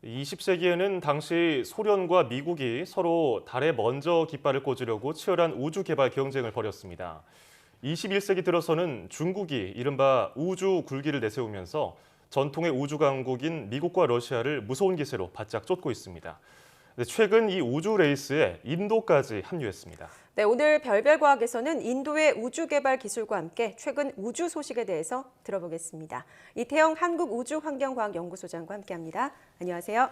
20세기에는 당시 소련과 미국이 서로 달에 먼저 깃발을 꽂으려고 치열한 우주 개발 경쟁을 벌였습니다. 21세기 들어서는 중국이 이른바 우주 굴기를 내세우면서 전통의 우주 강국인 미국과 러시아를 무서운 기세로 바짝 쫓고 있습니다. 최근 이 우주 레이스에 인도까지 합류했습니다. 네, 오늘 별별과학에서는 인도의 우주 개발 기술과 함께 최근 우주 소식에 대해서 들어보겠습니다. 이태영 한국우주환경과학연구소장과 함께합니다. 안녕하세요.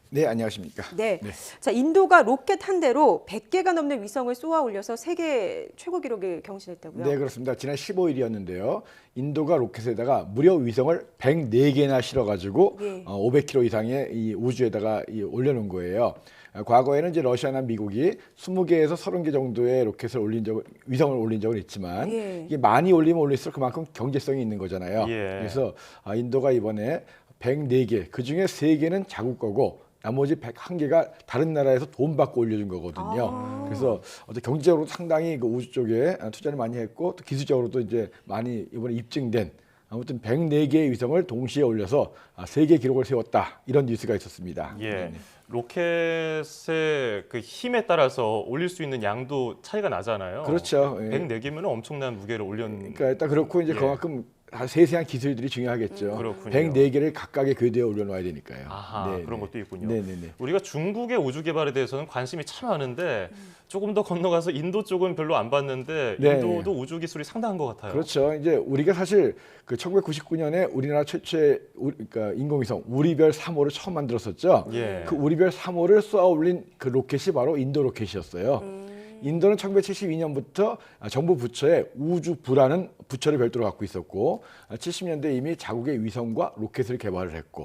네, 안녕하십니까. 네. 자, 인도가 로켓 한 대로 100개가 넘는 위성을 쏘아 올려서 세계 최고 기록을 경신했다고요? 네, 그렇습니다. 지난 15일이었는데요. 인도가 로켓에다가 무려 위성을 104개나 실어가지고 500km 이상의 이 우주에다가 올려놓은 거예요. 과거에는 이제 러시아나 미국이 20개에서 30개 정도의 위성을 올린 적은 있지만 이게 많이 올리면 올릴수록 그만큼 경제성이 있는 거잖아요. 그래서 인도가 이번에 104개, 그중에 3개는 자국 거고 나머지 101개가 다른 나라에서 돈 받고 올려준 거거든요. 그래서 경제적으로 상당히 그 우주 쪽에 투자를 많이 했고 또 기술적으로도 이제 많이 이번에 입증된 아무튼 104개의 위성을 동시에 올려서 세계 기록을 세웠다. 이런 뉴스가 있었습니다. 로켓의 그 힘에 따라서 올릴 수 있는 양도 차이가 나잖아요. 그렇죠. 104개면 엄청난 무게를 올렸는. 그러니까 일단 그렇고 이제 그만큼 세세한 기술들이 중요하겠죠. 104개를 각각의 궤도에 올려놓아야 되니까요. 그런 것도 있군요. 네네네. 우리가 중국의 우주 개발에 대해서는 관심이 참 많은데 조금 더 건너가서 인도 쪽은 별로 안 봤는데 인도도 우주 기술이 상당한 것 같아요. 그렇죠. 이제 우리가 사실 그 1999년에 우리나라 최초의 그러니까 인공위성 우리별 3호를 처음 만들었었죠. 그 우리별 3호를 쏘아 올린 그 로켓이 바로 인도 로켓이었어요. 인도는 1972년부터 정부 부처에 우주부라는 부처를 별도로 갖고 있었고 70년대 이미 자국의 위성과 로켓을 개발을 했고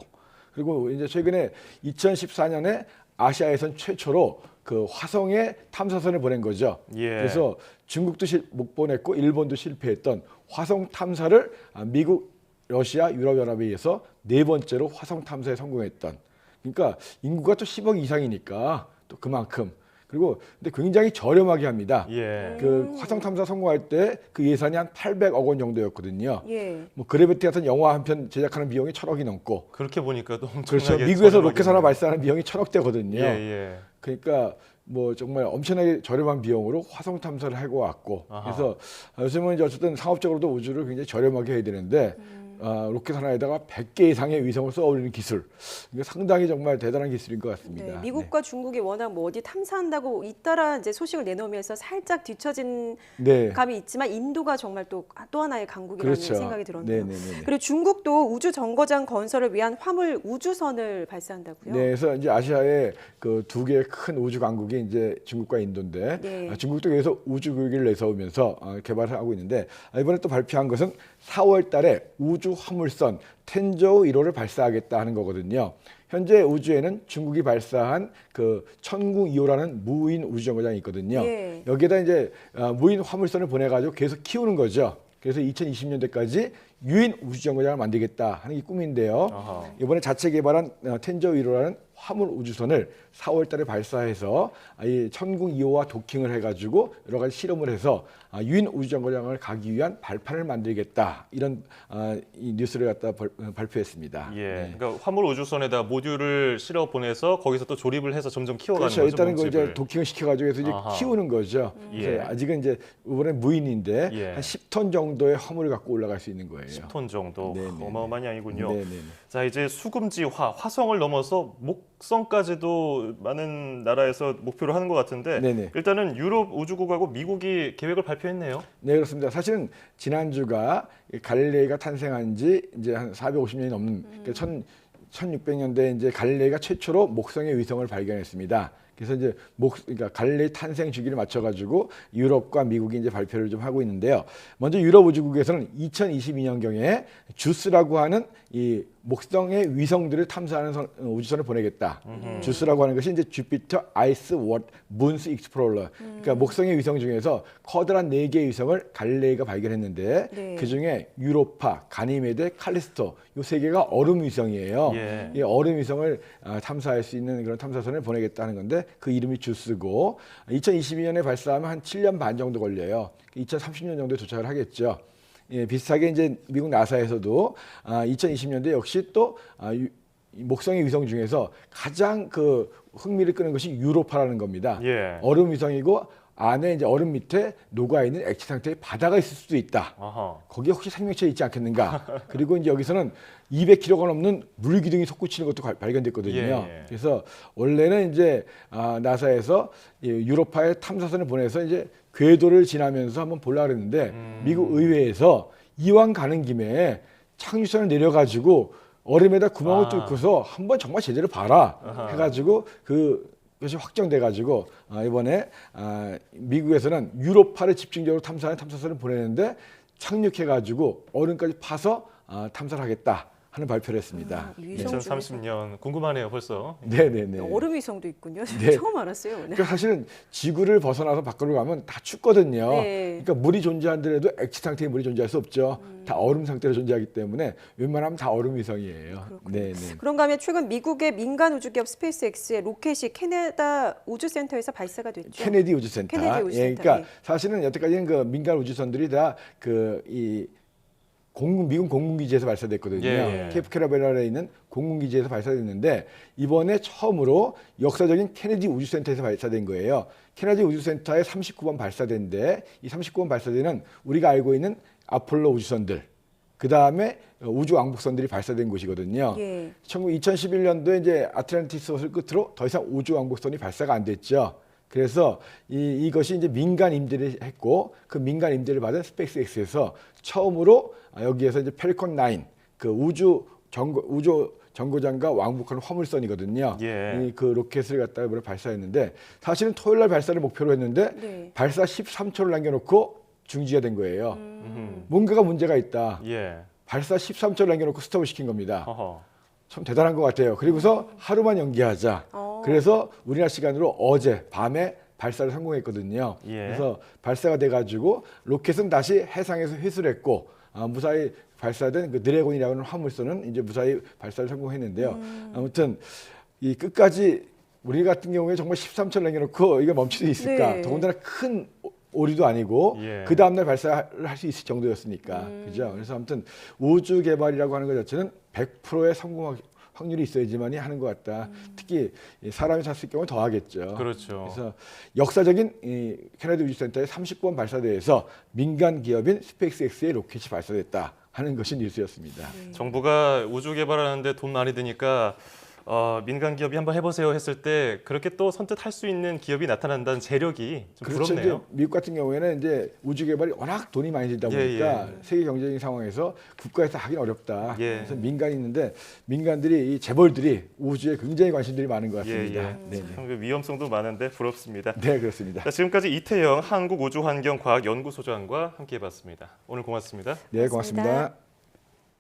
그리고 이제 최근에 2014년에 아시아에선 최초로 그 화성에 탐사선을 보낸 거죠. 그래서 중국도 못 보냈고 일본도 실패했던 화성 탐사를 미국, 러시아, 유럽연합에 의해서 4번째로 화성 탐사에 성공했던. 그러니까 인구가 또 10억 이상이니까 또 그만큼. 그리고 근데 굉장히 저렴하게 합니다. 그 화성 탐사 성공할 때 그 예산이 한 800억 원 정도였거든요. 뭐 그래비티 같은 영화 한 편 제작하는 비용이 1,000억이 넘고. 그렇게 보니까 또 엄청나게 그렇죠. 미국에서 로켓 하나 발사하는 비용이 1,000억대거든요. 그러니까 뭐 정말 엄청나게 저렴한 비용으로 화성 탐사를 하고 왔고. 그래서 요즘은 이제 어쨌든 상업적으로도 우주를 굉장히 저렴하게 해야 되는데 로켓 하나에다가 100개 이상의 위성을 쏘아 올리는 기술. 이게 상당히 정말 대단한 기술인 것 같습니다. 미국과 중국이 워낙 뭐 어디 탐사한다고 잇따라 이제 소식을 내놓으면서 살짝 뒤처진 감이 있지만 인도가 정말 또 하나의 강국이라는 생각이 들었네요. 그리고 중국도 우주 정거장 건설을 위한 화물 우주선을 발사한다고요? 네, 그래서 이제 아시아의 그 2개의 큰 우주 강국이 이제 중국과 인도인데 중국도 계속 우주 교육을 내세우면서 개발을 하고 있는데 이번에 또 발표한 것은 4월 달에 우주 화물선 텐저우 1호를 발사하겠다 하는 거거든요. 현재 우주에는 중국이 발사한 그 천궁 2호라는 무인 우주정거장이 있거든요. 여기에다 이제 무인 화물선을 보내가지고 계속 키우는 거죠. 그래서 2020년대까지 유인 우주정거장을 만들겠다 하는 게 꿈인데요. 이번에 자체 개발한 텐저우 1호라는 화물 우주선을 4월 달에 발사해서 이 천궁 2호와 도킹을 해가지고 여러 가지 실험을 해서 유인 우주정거장을 가기 위한 발판을 만들겠다 이런 이 뉴스를 갖다 발표했습니다. 그러니까 화물 우주선에다 모듈을 실어 보내서 거기서 또 조립을 해서 점점 키워가는 거죠. 일단은 그 이제 도킹을 시켜가지고 해서 이제 키우는 거죠. 아직은 이제 이번에 무인인데 한 10톤 정도의 화물을 갖고 올라갈 수 있는 거예요. 10톤 정도 어마어마한 양이군요. 네네. 자, 이제 수금지화, 화성을 넘어서 목성까지도 많은 나라에서 목표로 하는 것 같은데 일단은 유럽 우주국하고 미국이 계획을 발표했네요. 네, 그렇습니다. 사실은 지난주가 갈릴레이가 탄생한 지 이제 한 450년이 넘는 1600년대에 이제 갈릴레이가 최초로 목성의 위성을 발견했습니다. 그래서 이제 그러니까 갈릴레이 탄생 주기를 맞춰가지고 유럽과 미국이 이제 발표를 좀 하고 있는데요. 먼저 유럽 우주국에서는 2022년경에 주스라고 하는 이 목성의 위성들을 탐사하는 우주선을 보내겠다. 주스라고 하는 것이 이제 주피터 아이스 워 문스 익스플로러. 그러니까 목성의 위성 중에서 커다란 4개의 위성을 갈릴레이가 발견했는데 그 중에 유로파, 가니메데, 칼리스토 이 3개가 얼음 위성이에요. 이 얼음 위성을 탐사할 수 있는 그런 탐사선을 보내겠다는 건데 그 이름이 주스고 2022년에 발사하면 한 7년 반 정도 걸려요. 2030년 정도에 도착을 하겠죠. 비슷하게 이제 미국 나사에서도 2020년대 역시 또 이 목성의 위성 중에서 가장 그 흥미를 끄는 것이 유로파라는 겁니다. 예. 얼음 위성이고 안에 이제 얼음 밑에 녹아 있는 액체 상태의 바다가 있을 수도 있다. 아하. 거기에 혹시 생명체 있지 않겠는가? 그리고 이제 여기서는 200kg가 넘는 물 기둥이 솟구치는 것도 발견됐거든요. 예. 그래서 원래는 이제 나사에서 유로파에 탐사선을 보내서 이제 궤도를 지나면서 한번 보려고 그랬는데 미국 의회에서 이왕 가는 김에 착륙선을 내려가지고 얼음에다 구멍을 뚫고서 한번 정말 제대로 봐라 해가지고 그것이 확정돼가지고 이번에 미국에서는 유로파를 집중적으로 탐사하는 탐사선을 보내는데 착륙해가지고 얼음까지 파서 탐사를 하겠다 하는 발표를 했습니다. 2030년 궁금하네요, 벌써. 네네네. 얼음 위성도 있군요. 네. 처음 알았어요. 오늘. 그러니까 사실은 지구를 벗어나서 밖으로 가면 다 춥거든요. 네. 그러니까 물이 존재한더라도 액체 상태의 물이 존재할 수 없죠. 다 얼음 상태로 존재하기 때문에 웬만하면 다 얼음 위성이에요. 네네. 그런가 하면 최근 미국의 민간 우주기업 스페이스X의 로켓이 캐나다 우주센터에서 발사가 됐죠. 케네디 우주센터. 케네디 우주센터. 예, 그러니까 사실은 여태까지는 그 민간 우주선들이 다 미군 공군기지에서 발사됐거든요. 예. 케이프 캐나베랄에 있는 공군기지에서 발사됐는데 이번에 처음으로 역사적인 케네디 우주센터에서 발사된 거예요. 케네디 우주센터에 39번 발사된데 이 39번 발사대는 우리가 알고 있는 아폴로 우주선들, 그 다음에 우주 왕복선들이 발사된 곳이거든요. 예. 2011년도에 이제 아틀란티스호를 끝으로 더 이상 우주 왕복선이 발사가 안 됐죠. 그래서 이것이 이제 민간 임대를 했고 그 민간 임대를 받은 스페이스X에서 처음으로 여기에서 이제 펠콘 9 그 우주 정거장과 왕복하는 화물선이거든요. 예. 그 로켓을 갖다가 이번에 발사했는데 사실은 토요일 날 발사를 목표로 했는데 네. 발사 13초를 남겨놓고 중지가 된 거예요. 뭔가가 문제가 있다. 예. 발사 13초를 남겨놓고 스톱을 시킨 겁니다. 허허. 참 대단한 것 같아요. 그리고서 하루만 연기하자. 그래서 우리나라 시간으로 어제 밤에 발사를 성공했거든요. 예. 그래서 발사가 돼가지고 로켓은 다시 해상에서 회수했고 무사히 발사된 그 드래곤이라고 하는 화물선은 이제 무사히 발사를 성공했는데요. 아무튼 이 끝까지 우리 같은 경우에 정말 13초를 남겨놓고 이거 멈출 수 있을까? 네. 더군다나 큰 오류도 아니고 예. 그 다음날 발사를 할 수 있을 정도였으니까 그죠? 그래서 아무튼 우주 개발이라고 하는 것 자체는 100%의 성공 확률이 있어야지만이 하는 것 같다. 특히 사람이 탔을 경우 더 하겠죠. 그렇죠. 그래서 역사적인 이 케네디 우주센터의 30번 발사대에서 민간 기업인 스페이스X의 로켓이 발사됐다 하는 것이 뉴스였습니다. 정부가 우주 개발하는데 돈 많이 드니까 민간 기업이 한번 해보세요 했을 때 그렇게 또 선뜻 할 수 있는 기업이 나타난다는 재력이 좀 그렇죠. 부럽네요. 이제 미국 같은 경우에는 이제 우주 개발이 워낙 돈이 많이 들다 보니까 세계 경제적인 상황에서 국가에서 하긴 어렵다. 그래서 민간이 있는데 민간들이 이 재벌들이 우주에 굉장히 관심들이 많은 것 같습니다. 네, 참 위험성도 많은데 부럽습니다. 네, 그렇습니다. 자, 지금까지 이태영 한국우주환경과학연구소장과 함께해봤습니다. 오늘 고맙습니다. 네, 고맙습니다.